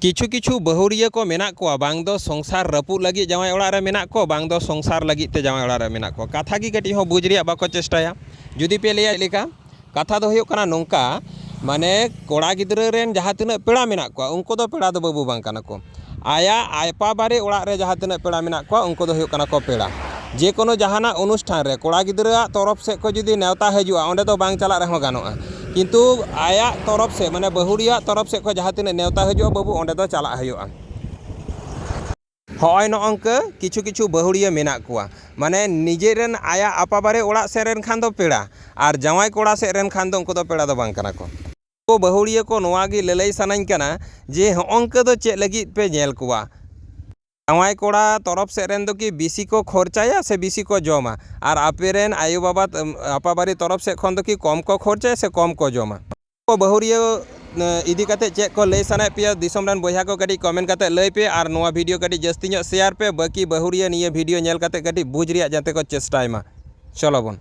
किछु किछु बहुरिया को मेना को बांग दो संसार रपुद लगी जावाई ओड़ा रे मेना को बांग दो संसार लगी ते जावाई ओड़ा रे मेना को कथा की कटी हो बुझ रिया बाको चेष्टाया जुदी पे लेया लेका कथा दो हुयुग कना नोंका माने कोड़ा गिद्रा रेन जहाँ तिना पेड़ा मेना को उनको दो पेड़ा दो बाबू बांग कना को आया आयपा बारे ओड़ा रे जहाँ तिना पेड़ा मेना को उनको दो हुयुग कना को पेड़ा जे कोनो जहाना अनुष्ठान रे कोड़ा गिद्रा तरफ से को जुदी नेवता हजुआ ओंडे दो बांग चला रहो गानोआ किंतु आया तरफ से माने बहुरिया तरफ से को जहाँ तिना नेवता हजुआ बाबू ओंडे दो चला हजुआ हय नोंक किछु किछु बहुरिया मेना कोआ माने निजेरेन आया आपा बारे ओड़ा सेरेन खान दो पेड़ा और जावाई कोड़ा सेरेन खान दो उनको दो पेड़ा दो बांग कना को बहुरिया को नोआ गी ललई सनाई कना जे होंक दो चे लगी पे नेल कोआ जावाई कोड़ा तरफ सेरेन दो कि बिसी को खर्चाया से बिसी को जमा और आपेरेन आयु बाबा आपा बारी तरफ से खन दो कि कम को खर्चाया से कम को जमा को बहुरिया इदी काते चेक को लय सनाय पे दिसम रन बयहा को कटी कमेंट काते लय पे और नोआ वीडियो कटी जस्ती शेयर पे बाकी बहुरिया निये वीडियो नेल काते कटी बुझ रिया जाते को चेष्टाय मा चलो बन।